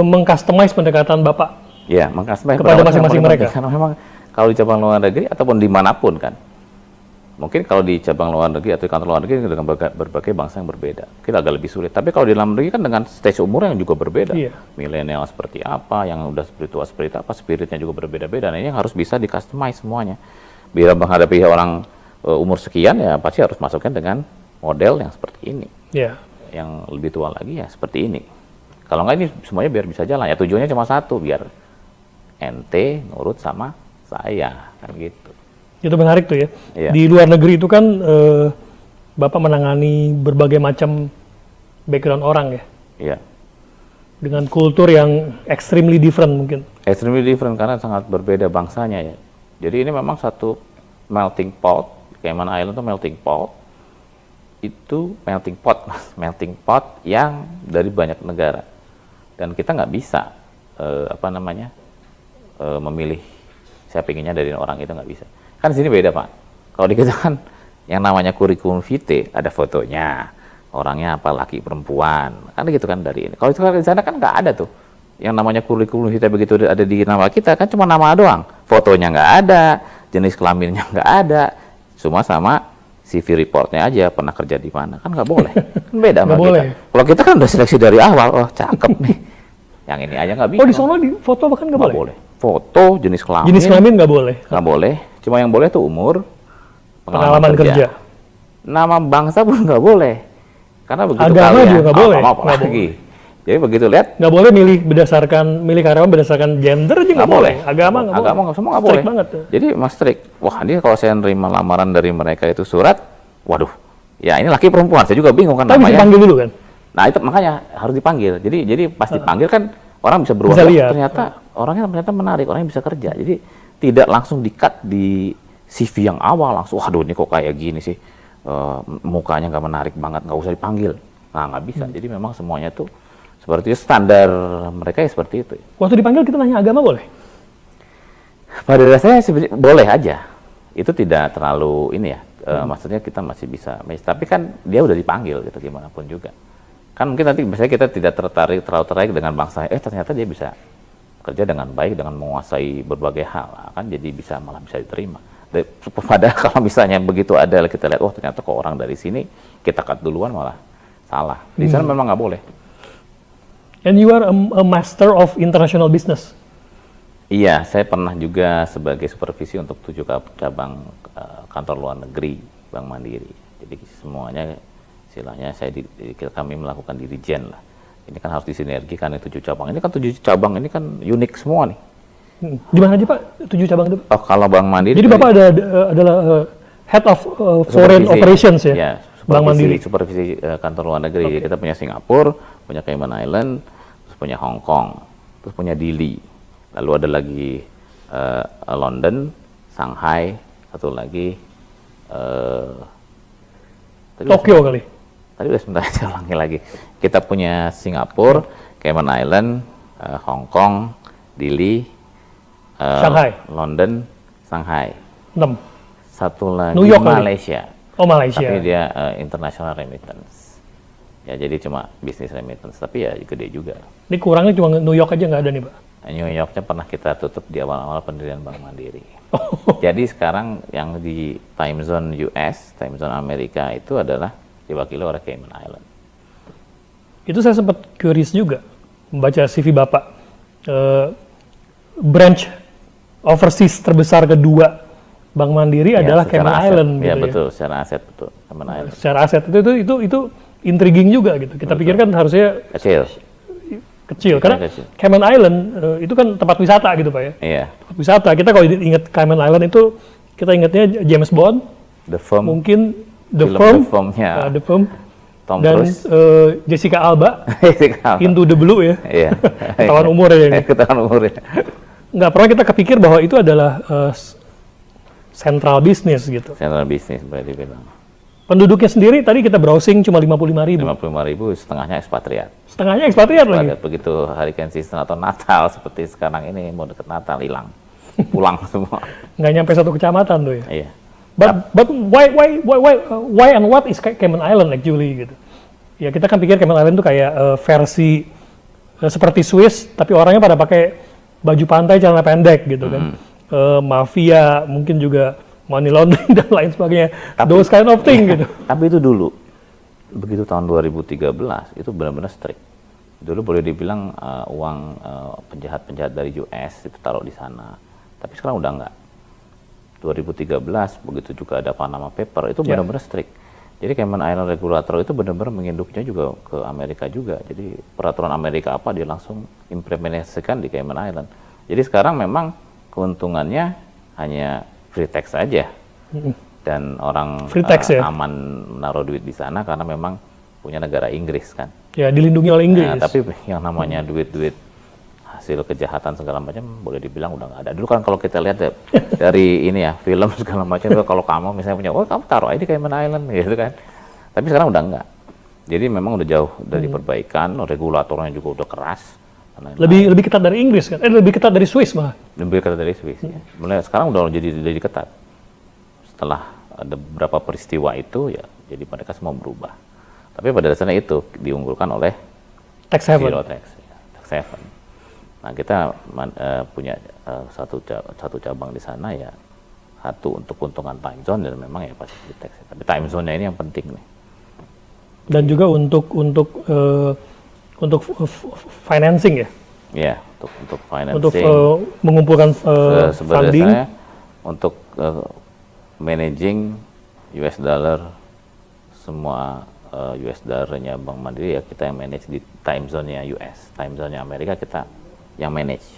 mengcustomize pendekatan Bapak ya, mengcustomize kepada masing-masing mereka. Karena memang kalau di cabang luar negeri ataupun dimanapun kan. Mungkin kalau di cabang luar negeri atau di kantor luar negeri dengan berbagai bangsa yang berbeda, kita agak lebih sulit. Tapi kalau di dalam negeri kan dengan stage umur yang juga berbeda. Iya. Milenial seperti apa, yang udah spiritual seperti apa, spiritnya juga berbeda-beda. Nah ini yang harus bisa di-customize semuanya. Bila menghadapi orang umur sekian, ya pasti harus masukkan dengan model yang seperti ini. Iya. Yang lebih tua lagi ya seperti ini. Kalau nggak ini semuanya biar bisa jalan. Ya tujuannya cuma satu, biar ente nurut sama saya, kan gitu. Itu menarik tuh ya. Iya. Di luar negeri itu kan Bapak menangani berbagai macam background orang ya. Iya. Dengan kultur yang extremely different mungkin. Extremely different karena sangat berbeda bangsanya ya. Jadi ini memang satu melting pot. Cayman Island itu melting pot. Itu melting pot, melting pot yang dari banyak negara. Dan kita nggak bisa memilih siapa inginnya dari orang itu, nggak bisa. Kan di sini beda Pak. Kalau di kita kan yang namanya kurikulum vitae ada fotonya, orangnya apa laki perempuan, kan gitu kan dari ini. Kalau itu di sana kan nggak ada tuh. Yang namanya kurikulum vitae begitu ada di nama kita kan cuma nama doang, fotonya nggak ada, jenis kelaminnya nggak ada, cuma sama CV reportnya aja pernah kerja di mana, kan nggak boleh. Kan beda sama kita. Kalau kita kan udah seleksi dari awal, oh cakep nih. Yang ini aja nggak bisa. Oh di sana di foto bahkan nggak boleh? Foto, jenis kelamin. Jenis kelamin nggak boleh? Nggak boleh. Cuma yang boleh tuh umur, pengalaman kerja. Nama bangsa pun nggak boleh. Karena begitu agama juga nggak boleh. Apa lagi. Jadi begitu lihat. Nggak boleh milih karyawan berdasarkan gender aja nggak boleh. Agama nggak boleh. Agama semua nggak boleh. Banget. Jadi mas strict. Wah ini kalau saya nerima lamaran dari mereka itu surat, waduh. Ya ini laki perempuan. Saya juga bingung kan. Tapi namanya. dipanggil dulu kan? Nah itu makanya harus dipanggil. Jadi pas dipanggil kan orang bisa berubah. Ternyata orangnya ternyata menarik. Orangnya bisa kerja. Jadi tidak langsung di-cut di CV yang awal langsung, waduh ini kok kayak gini sih, mukanya nggak menarik banget, nggak usah dipanggil. Nah nggak bisa. Jadi memang semuanya tuh seperti itu, standar mereka ya seperti itu. Waktu dipanggil kita nanya agama boleh? Pada dasarnya boleh aja. Itu tidak terlalu ini ya. Maksudnya kita masih bisa. Tapi kan dia udah dipanggil gitu gimana pun juga. Kan mungkin nanti biasanya kita tidak terlalu tertarik dengan bangsa. Ternyata dia bisa kerja dengan baik, dengan menguasai berbagai hal, kan jadi malah bisa diterima. Padahal kalau misalnya begitu ada kita lihat, ternyata kok orang dari sini kita cut duluan malah salah. Di sana memang nggak boleh. And you are a master of international business. Iya, saya pernah juga sebagai supervisi untuk 7 cabang kantor luar negeri Bank Mandiri. Jadi semuanya istilahnya kami melakukan dirijen lah. Ini kan harus disinergikan 7 cabang. Ini kan 7 cabang ini kan unik semua nih. Di mana aja Pak 7 cabang itu? Oh kalau Bank Mandiri. Jadi Bapak adalah head of foreign operations ya? Ya, Bank Mandiri. Supervisi kantor luar negeri. Okay. Kita punya Singapura, punya Cayman Island, terus punya Hong Kong, terus punya Dili. Lalu ada lagi London, Shanghai, satu lagi Tokyo kali. Tadi udah sebentar saya ulangi lagi. Kita punya Singapura, Cayman Island, Hong Kong, Dili, Shanghai, London, Shanghai. 6. Satu lagi New York Malaysia. Kali. Oh Malaysia. Tapi dia international remittance. Ya jadi cuma bisnis remittance, tapi ya gede juga. Ini kurangnya cuma New York aja nggak ada nih Pak? New Yorknya pernah kita tutup di awal-awal pendirian Bank Mandiri. Jadi sekarang yang di time zone US, time zone Amerika itu adalah diwakili oleh Cayman Island. Itu saya sempat curious juga membaca CV Bapak. Branch overseas terbesar kedua Bank Mandiri adalah Cayman Island. Ya gitu betul, secara aset betul. Cayman Island. Secara aset itu intriguing juga gitu. Kita pikirkan harusnya kecil karena Cayman Island itu kan tempat wisata gitu Pak ya. Iya. Tempat wisata. Kita kalau ingat Cayman Island itu kita ingatnya James Bond. The Firm. Mungkin The Firm, Tom dan Jessica Alba, Into the Blue ya, ketahuan umur ya ini. Ketahuan umur ya. Nggak pernah kita kepikir bahwa itu adalah central business gitu. Central business berarti bilang. Penduduknya sendiri tadi kita browsing cuma 55.000. 55.000, setengahnya ekspatriat. Setengahnya ekspatriat lagi. Begitu hurricane season atau Natal seperti sekarang ini mau deket Natal hilang, pulang semua. Nggak nyampe 1 kecamatan tuh ya. Iya. But why and what is Cayman Island actually gitu? Ya kita kan pikir Cayman Island tuh kayak versi seperti Swiss, tapi orangnya pada pakai baju pantai celana pendek gitu kan. mafia, mungkin juga money laundering dan lain sebagainya. Those kind of thing gitu. Tapi itu dulu. Begitu tahun 2013 itu benar-benar strict. Dulu boleh dibilang uang penjahat-penjahat dari US itu taruh di sana. Tapi sekarang udah enggak. 2013 begitu juga ada Panama Paper itu benar-benar strict. Jadi Cayman Island regulator itu benar-benar menginduknya juga ke Amerika juga. Jadi peraturan Amerika apa dia langsung implementasikan di Cayman Island. Jadi sekarang memang keuntungannya hanya free tax saja. Dan orang aman menaruh duit di sana karena memang punya negara Inggris kan. Ya, dilindungi oleh Inggris. Nah, tapi yang namanya duit-duit hasil kejahatan segala macam boleh dibilang udah nggak ada. Dulu kan kalau kita lihat dari ini ya film segala macam, kalau kamu misalnya punya, kamu taruh aja di Cayman Island gitu kan. Tapi sekarang udah enggak. Jadi memang udah jauh dari perbaikan, regulatornya juga udah keras. Lebih ketat dari Inggris kan? Lebih ketat dari Swiss mah. Lebih ketat dari Swiss. Ya. Mulai sekarang udah jadi ketat. Setelah ada beberapa peristiwa itu ya, jadi mereka semua berubah. Tapi pada dasarnya itu diunggulkan oleh tax haven. Zero tax, ya, tax haven. Nah kita punya satu cabang di sana ya, satu untuk keuntungan time zone dan memang ya pasti di tax. Tapi time zone-nya ini yang penting nih. Dan juga untuk financing ya. Ya, untuk financing. Untuk mengumpulkan funding. Untuk managing US dollar, semua US dollar-nya Bank Mandiri ya kita yang manage di time zone-nya US, time zone-nya Amerika kita yang manage.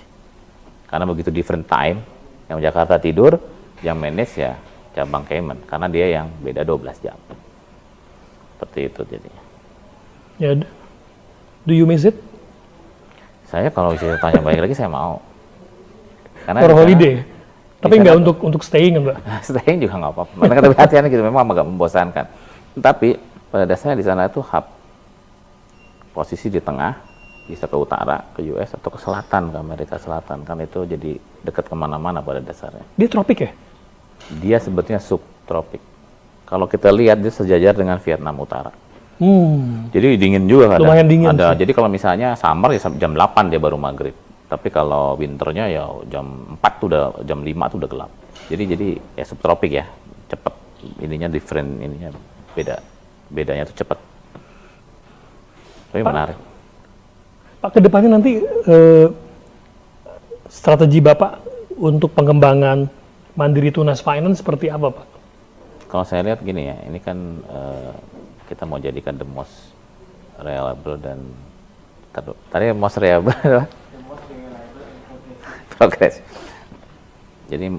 Karena begitu different time, yang Jakarta tidur, yang manage ya cabang Cayman, karena dia yang beda 12 jam. Seperti itu jadinya. Ya, do you miss it? Saya kalau bisa tanya balik lagi saya mau. Karena for holiday? Tapi nggak untuk staying kan, Mbak? Staying juga nggak apa-apa. Mereka tapi hati-hati gitu, memang agak membosankan. Tapi pada dasarnya di sana itu hub, posisi di tengah, bisa ke utara, ke US atau ke selatan, ke Amerika Selatan. Kan itu jadi dekat kemana-mana pada dasarnya. Dia tropik ya? Dia sebetulnya subtropik. Kalau kita lihat dia sejajar dengan Vietnam Utara. Jadi dingin juga kan? Lumayan dingin. Jadi kalau misalnya summer ya jam 8 dia baru maghrib. Tapi kalau winternya ya jam 4 tuh udah, jam 5 tuh udah gelap. Jadi ya subtropik ya, cepet. Ininya different, ininya bedanya tuh cepet. Tapi menarik. Pak, kedepannya nanti strategi Bapak untuk pengembangan Mandiri Tunas Finance seperti apa, Pak? Kalau saya lihat gini ya, ini kan kita mau jadikan the most reliable dan tadi most reliable progress. Jadi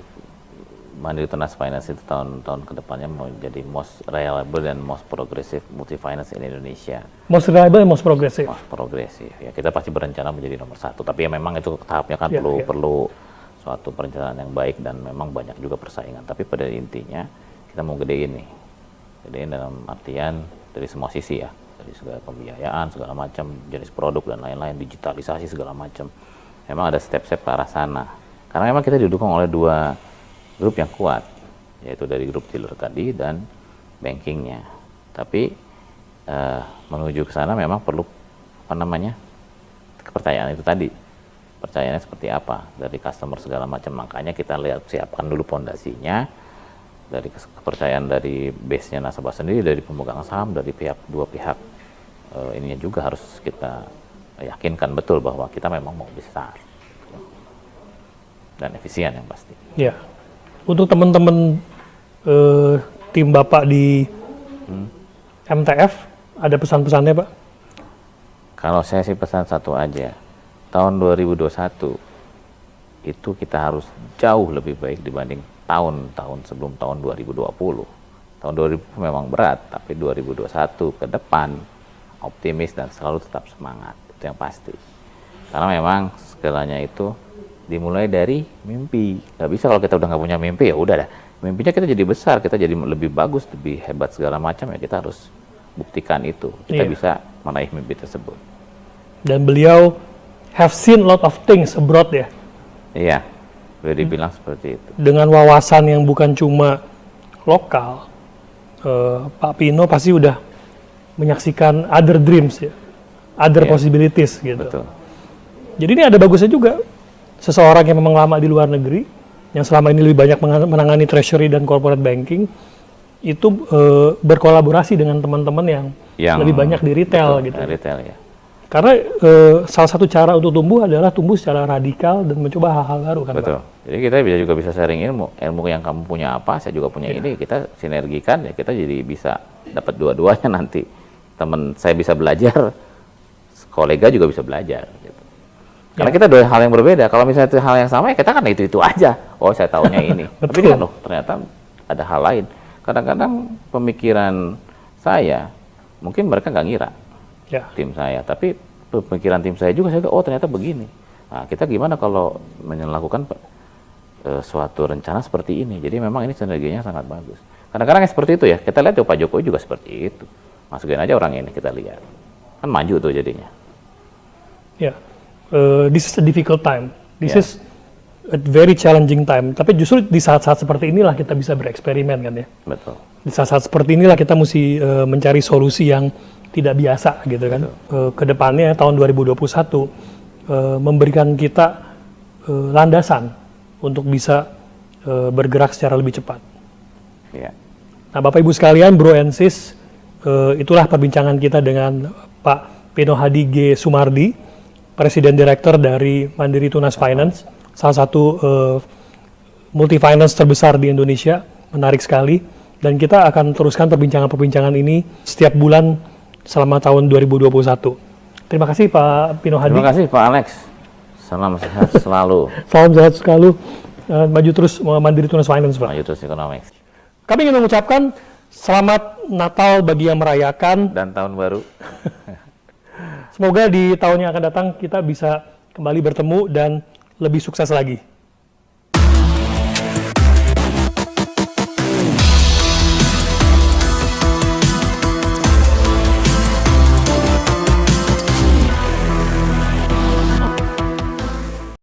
Mandiri Tunas Finance itu tahun-tahun kedepannya mau jadi most reliable dan most progressive multi finance in Indonesia. Most reliable dan most progressive. Most progressive. Ya kita pasti berencana menjadi nomor 1. Tapi ya memang itu tahapnya kan perlu suatu perencanaan yang baik dan memang banyak juga persaingan. Tapi pada intinya kita mau gedein nih. Gedein dalam artian dari semua sisi ya. Dari segala pembiayaan, segala macam, jenis produk dan lain-lain, digitalisasi segala macam. Memang ada step-step ke arah sana. Karena memang kita didukung oleh 2 grup yang kuat, yaitu dari grup dealer tadi dan bankingnya. Tapi menuju ke sana memang perlu kepercayaan itu tadi. Percayaannya seperti apa dari customer segala macam. Makanya kita lihat siapkan dulu pondasinya dari kepercayaan dari base-nya nasabah sendiri, dari pemegang saham, dari dua pihak ininya juga harus kita yakinkan betul bahwa kita memang mau besar dan efisien yang pasti. Ya, untuk teman-teman tim Bapak di MTF ada pesan-pesannya, Pak? Kalau saya sih pesan satu aja, tahun 2021 itu kita harus jauh lebih baik dibanding tahun-tahun sebelum tahun 2020. Tahun 2020 memang berat, tapi 2021 ke depan optimis dan selalu tetap semangat. Itu yang pasti. Karena memang segalanya itu dimulai dari mimpi. Gak bisa kalau kita udah nggak punya mimpi ya udah dah. Mimpinya kita jadi besar, kita jadi lebih bagus, lebih hebat segala macam ya kita harus buktikan itu. Kita bisa meraih mimpi tersebut. Dan beliau have seen a lot of things abroad ya. Iya, boleh dibilang seperti itu. Dengan wawasan yang bukan cuma lokal, Pak Pino pasti udah menyaksikan other dreams ya, other possibilities gitu. Betul. Jadi ini ada bagusnya juga, seseorang yang memang lama di luar negeri, yang selama ini lebih banyak menangani treasury dan corporate banking, itu berkolaborasi dengan teman-teman yang lebih banyak di retail, gitu. Retail, ya. Karena salah satu cara untuk tumbuh adalah tumbuh secara radikal dan mencoba hal-hal baru, kan, betul. Pak? Jadi kita juga bisa sharing ilmu yang kamu punya apa, saya juga punya ini, kita sinergikan, ya kita jadi bisa dapat dua-duanya nanti. Teman saya bisa belajar, kolega juga bisa belajar. Gitu. Karena kita dua hal yang berbeda. Kalau misalnya itu hal yang sama, ya kita kan itu aja. Oh, saya tahunya ini. Tapi kan loh, ternyata ada hal lain. Kadang-kadang pemikiran saya, mungkin mereka nggak ngira. Tim saya, tapi pemikiran tim saya juga, saya oh ternyata begini. Nah, kita gimana kalau melakukan suatu rencana seperti ini? Jadi memang ini sinerginya sangat bagus. Kadang-kadang seperti itu ya, kita lihat Pak Jokowi juga seperti itu. Masukin aja orang ini, kita lihat. Kan maju tuh jadinya. This is a difficult time. This is a very challenging time. Tapi justru di saat-saat seperti inilah kita bisa bereksperimen, kan ya? Betul. Di saat-saat seperti inilah kita mesti mencari solusi yang tidak biasa, gitu kan. Kedepannya tahun 2021 memberikan kita landasan untuk bisa bergerak secara lebih cepat. Nah, Bapak Ibu sekalian, Bro and Sis, itulah perbincangan kita dengan Pak Pino Hadi G. Sumardi, Presiden Direktur dari Mandiri Tunas Finance, salah satu multi finance terbesar di Indonesia. Menarik sekali, dan kita akan teruskan perbincangan-perbincangan ini setiap bulan selama tahun 2021. Terima kasih Pak Pino Hadi. Terima kasih Pak Alex. Salam sehat selalu. Salam sehat selalu. Maju terus Mandiri Tunas Finance, Pak. Maju terus Economics. Kami ingin mengucapkan selamat Natal bagi yang merayakan. Dan tahun baru. Semoga di tahun yang akan datang kita bisa kembali bertemu dan lebih sukses lagi.